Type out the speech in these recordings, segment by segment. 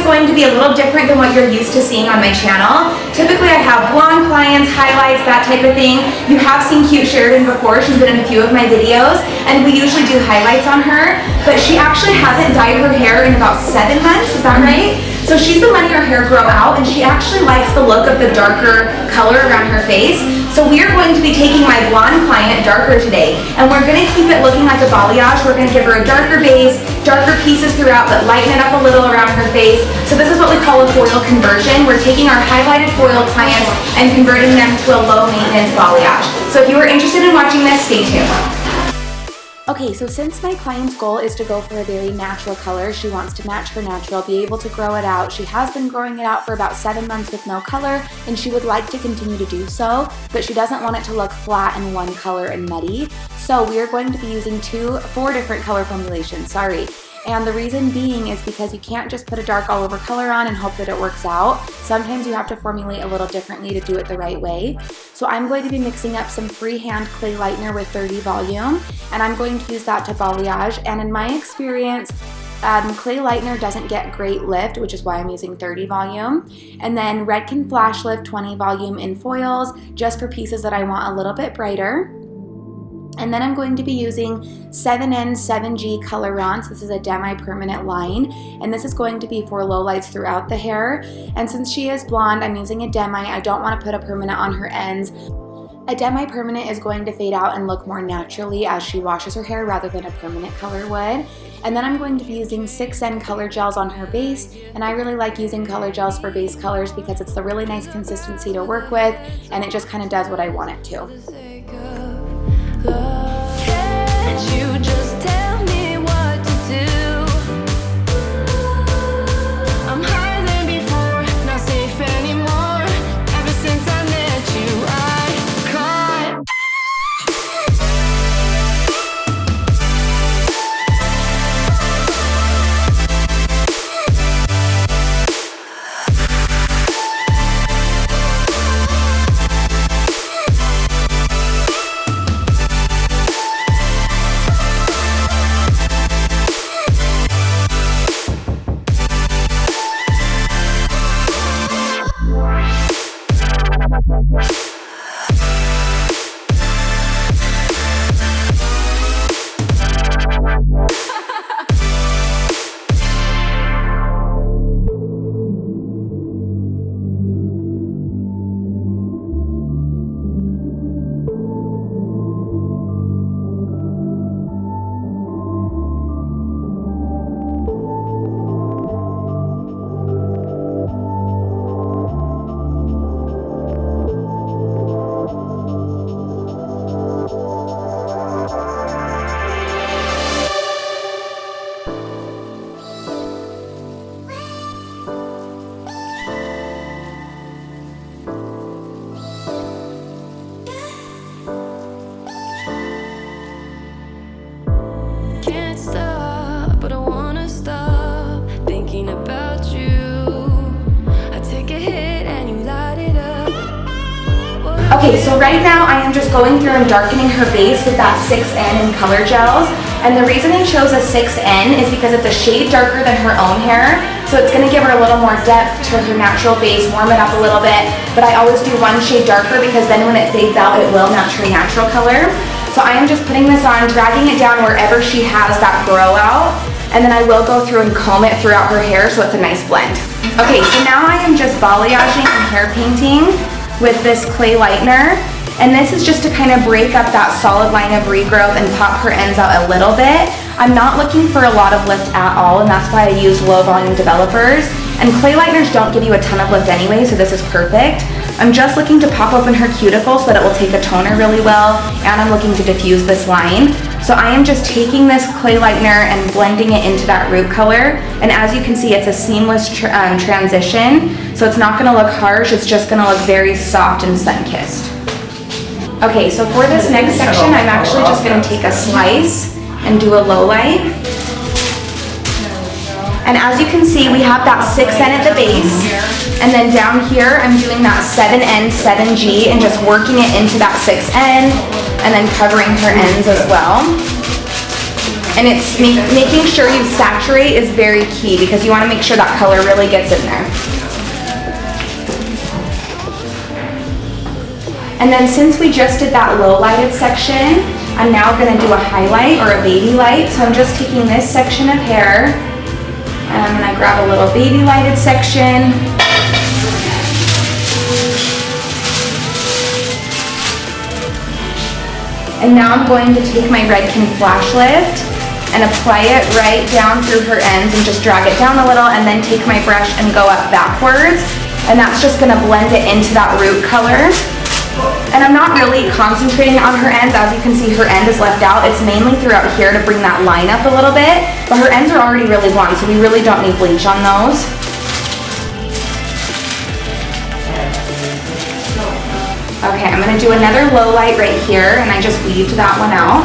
going to be a little different than what you're used to seeing on my channel. Typically I have blonde clients, highlights, that type of thing. You have seen Cute Sheridan before. She's been in a few of my videos, and we usually do highlights on her, but she actually hasn't dyed her hair in about 7 months, is that right? So she's been letting her hair grow out, and she actually likes the look of the darker color around her face. So we are going to be taking my blonde client darker today, and we're going to keep it looking like a balayage. We're going to give her a darker base, darker pieces throughout, but lighten it up a little around her face. So this is what we call a foil conversion. We're taking our highlighted foil clients and converting them to a low maintenance balayage. So if you are interested in watching this, stay tuned. Okay, so since my client's goal is to go for a very natural color, she wants to match her natural, be able to grow it out. She has been growing it out for about 7 months with no color, and she would like to continue to do so, but she doesn't want it to look flat and one color and muddy. So we are going to be using 4 different color formulations, And the reason being is because you can't just put a dark all over color on and hope that it works out. Sometimes you have to formulate a little differently to do it the right way. So I'm going to be mixing up some freehand clay lightener with 30 volume, and I'm going to use that to balayage. And in my experience, clay lightener doesn't get great lift, which is why I'm using 30 volume. And then Redken Flashlift 20 volume in foils, just for pieces that I want a little bit brighter. And then I'm going to be using 7N 7G Colorance. This is a demi-permanent line, and this is going to be for lowlights throughout the hair. And since she is blonde, I'm using a demi. I don't want to put a permanent on her ends. A demi-permanent is going to fade out and look more naturally as she washes her hair rather than a permanent color would. And then I'm going to be using 6N color gels on her base, and I really like using color gels for base colors because it's a really nice consistency to work with, and it just kind of does what I want it to. Can't you just tell me what to do? I'm higher than before, not safe anymore. Ever since I met you, I can't. Okay, so right now I am just going through and darkening her base with that 6N in color gels. And the reason I chose a 6N is because it's a shade darker than her own hair. So it's gonna give her a little more depth to her natural base, warm it up a little bit. But I always do one shade darker because then when it fades out, it will match her natural color. So I am just putting this on, dragging it down wherever she has that grow out. And then I will go through and comb it throughout her hair so it's a nice blend. Okay, so now I am just balayaging and hair painting with this clay lightener, and this is just to kind of break up that solid line of regrowth and pop her ends out a little bit. I'm not looking for a lot of lift at all, and that's why I use low volume developers, and clay lighteners don't give you a ton of lift anyway, so this is perfect. I'm just looking to pop open her cuticle so that it will take a toner really well, and I'm looking to diffuse this line. So I am just taking this clay lightener and blending it into that root color, and as you can see, it's a seamless transition, so it's not gonna look harsh, it's just gonna look very soft and sun-kissed. Okay, so for this next section, I'm actually just gonna take a slice and do a low light. And as you can see, we have that 6N at the base, and then down here, I'm doing that 7N 7G and just working it into that 6N, and then covering her ends as well. And it's making sure you saturate is very key because you want to make sure that color really gets in there. And then since we just did that low lighted section, I'm now going to do a highlight or a baby light. So I'm just taking this section of hair and I'm going to grab a little baby lighted section. And now I'm going to take my Redken Flashlift and apply it right down through her ends and just drag it down a little and then take my brush and go up backwards. And that's just going to blend it into that root color. And I'm not really concentrating on her ends. As you can see, her end is left out. It's mainly throughout here to bring that line up a little bit, but her ends are already really blonde, so we really don't need bleach on those. Okay, I'm gonna do another low light right here, and I just weaved that one out.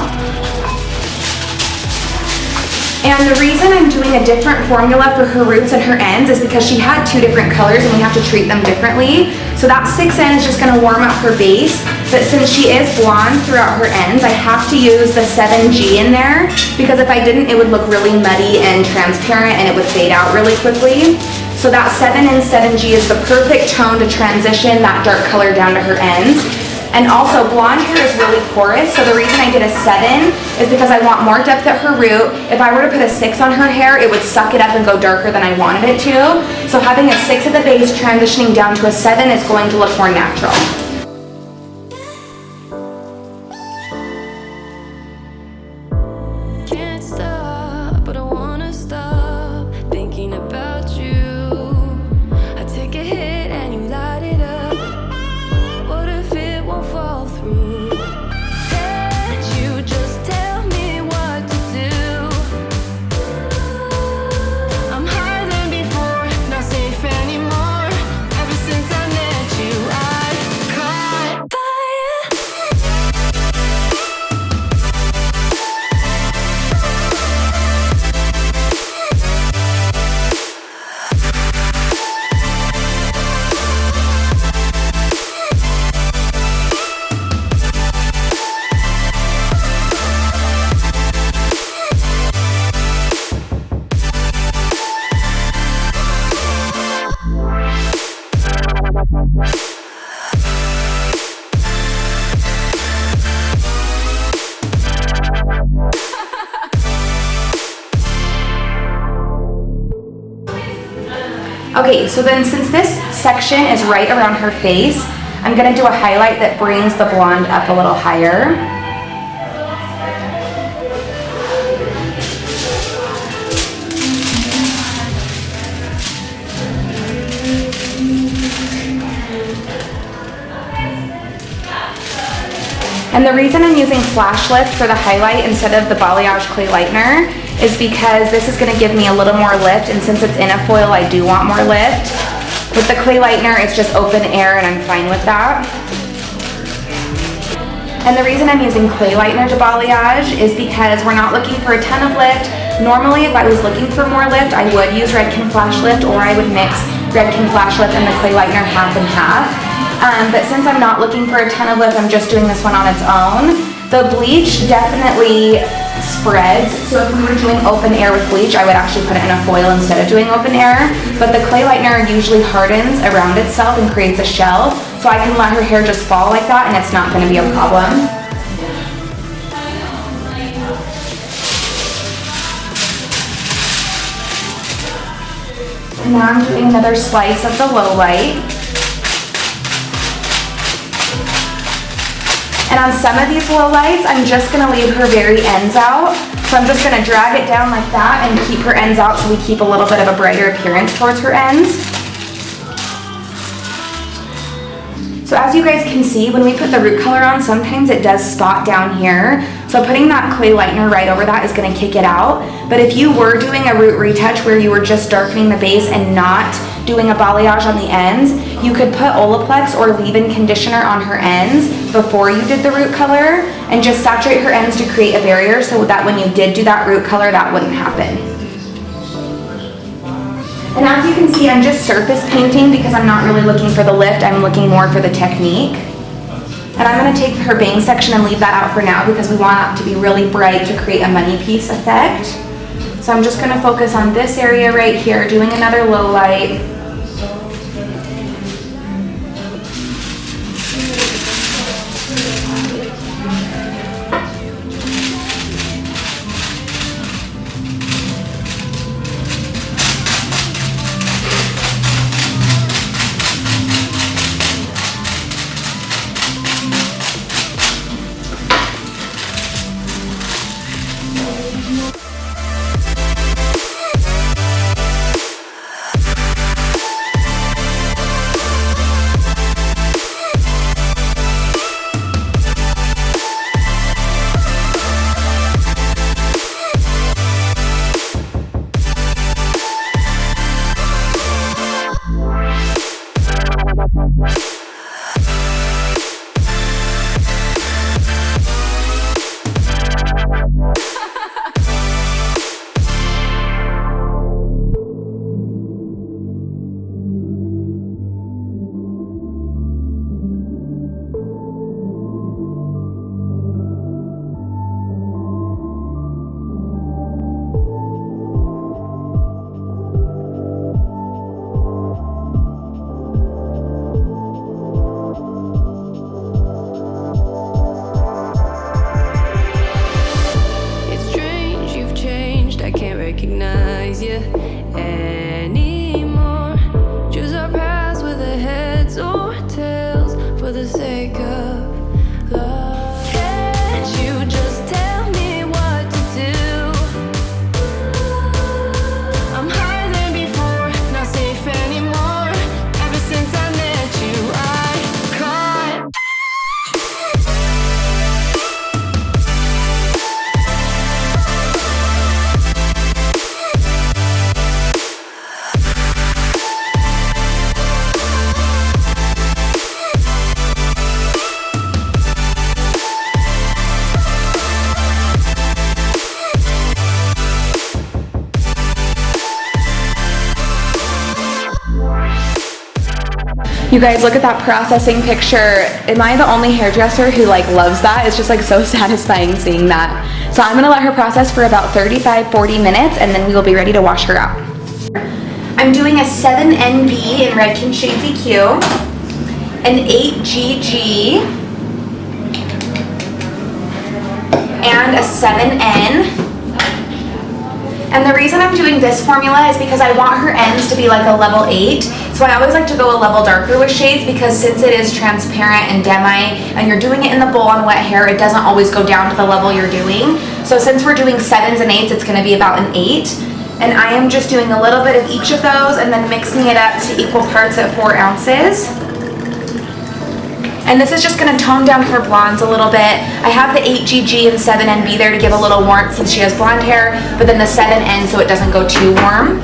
And the reason I'm doing a different formula for her roots and her ends is because she had two different colors and we have to treat them differently. So that 6N is just gonna warm up her base, but since she is blonde throughout her ends, I have to use the 7G in there because if I didn't, it would look really muddy and transparent and it would fade out really quickly. So that 7 and 7G is the perfect tone to transition that dark color down to her ends. And also, blonde hair is really porous, so the reason I did a 7 is because I want more depth at her root. If I were to put a 6 on her hair, it would suck it up and go darker than I wanted it to. So having a 6 at the base transitioning down to a 7 is going to look more natural. Can't stop, but I wanna stop thinking about you. I take a hit and you light it up. What if it won't fall through? Can't you just tell me what to do? I'm higher than before, not safe anymore. Ever since I met you, I caught fire. Okay, so then since this section is right around her face, I'm gonna do a highlight that brings the blonde up a little higher. And the reason I'm using Flashlift for the highlight instead of the Balayage Clay Lightener is because this is gonna give me a little more lift, and since it's in a foil, I do want more lift. With the Clay Lightener, it's just open air and I'm fine with that. And the reason I'm using Clay Lightener to balayage is because we're not looking for a ton of lift. Normally, if I was looking for more lift, I would use Redken Flashlift or I would mix Redken Flashlift and the Clay Lightener half and half. But since I'm not looking for a ton of lift, I'm just doing this one on its own. The bleach definitely spreads, so if we were doing open air with bleach, I would actually put it in a foil instead of doing open air. But the Clay Lightener usually hardens around itself and creates a shell, so I can let her hair just fall like that and it's not going to be a problem. And now I'm doing another slice of the low light. And on some of these low lights, I'm just gonna leave her very ends out. So I'm just gonna drag it down like that and keep her ends out so we keep a little bit of a brighter appearance towards her ends. So as you guys can see, when we put the root color on, sometimes it does spot down here. So putting that Clay Lightener right over that is gonna kick it out. But if you were doing a root retouch where you were just darkening the base and not doing a balayage on the ends, you could put olaplex or leave-in conditioner on her ends before you did the root color and just saturate her ends to create a barrier so that when you did do that root color, that wouldn't happen. And as you can see, I'm just surface painting because I'm not really looking for the lift, I'm looking more for the technique. And I'm gonna take her bang section and leave that out for now because we want it to be really bright to create a money piece effect. So I'm just gonna focus on this area right here, doing another low light. Recognize you anymore. Choose our paths with the heads or tails for the sake of love. Can't you just tell me what to do? I'm higher than before, not safe anymore. Ever since I met you, I caught. You guys, look at that processing picture. Am I the only hairdresser who like loves that? It's just like so satisfying seeing that. So I'm gonna let her process for about 35-40 minutes and then we will be ready to wash her out. I'm doing a 7NB in Redken Shades EQ, an 8GG, and a 7N. And the reason I'm doing this formula is because I want her ends to be like a level 8. So I always like to go a level darker with shades because since it is transparent and demi and you're doing it in the bowl on wet hair, it doesn't always go down to the level you're doing. So since we're doing 7s and 8s, it's gonna be about an 8. And I am just doing a little bit of each of those and then mixing it up to equal parts at 4 ounces. And this is just gonna tone down her blondes a little bit. I have the 8GG and 7NB there to give a little warmth since she has blonde hair, but then the 7N so it doesn't go too warm.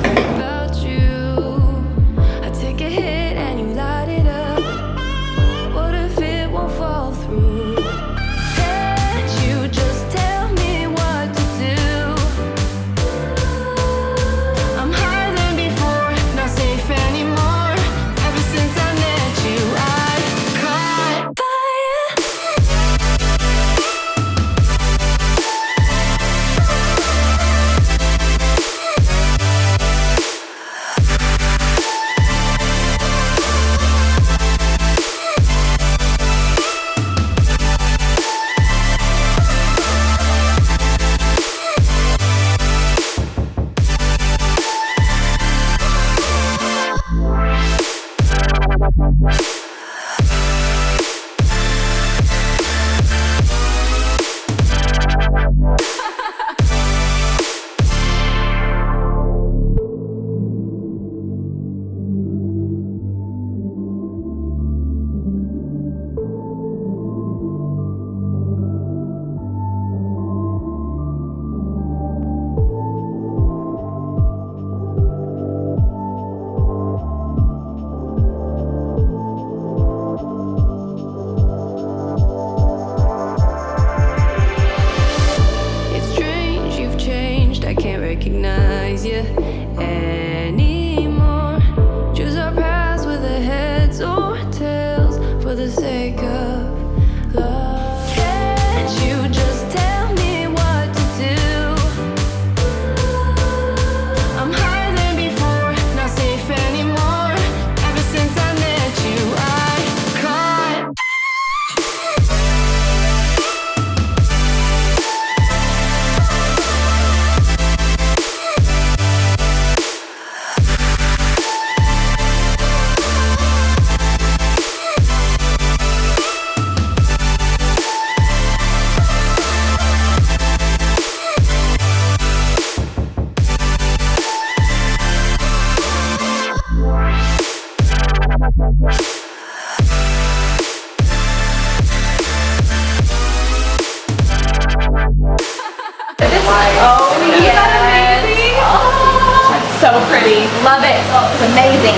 pretty. Love it. It's amazing.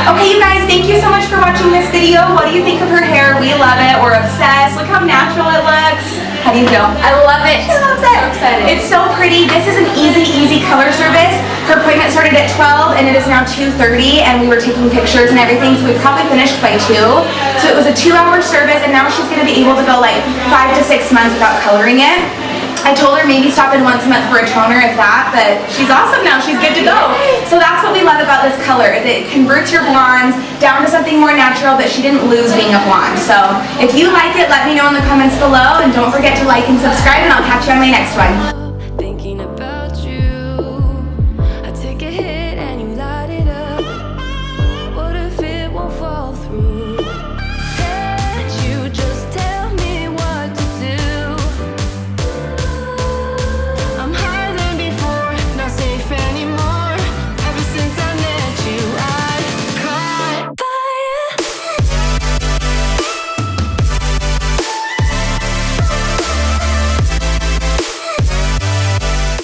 Okay, you guys, thank you so much for watching this video. What do you think of her hair? We love it. We're obsessed. Look how natural it looks. How do you feel? I love it. She loves it. So excited. It's so pretty. This is an easy color service. Her appointment started at 12 and it is now 2:30 and we were taking pictures and everything, so we probably finished by 2. So it was a 2-hour service and now she's going to be able to go like 5 to 6 months without coloring it. I told her maybe stop in once a month for a toner if that, but she's awesome now. She's good to go. So that's what we love about this color, is it converts your blondes down to something more natural, but she didn't lose being a blonde. So if you like it, let me know in the comments below, and don't forget to like and subscribe, and I'll catch you on my next one.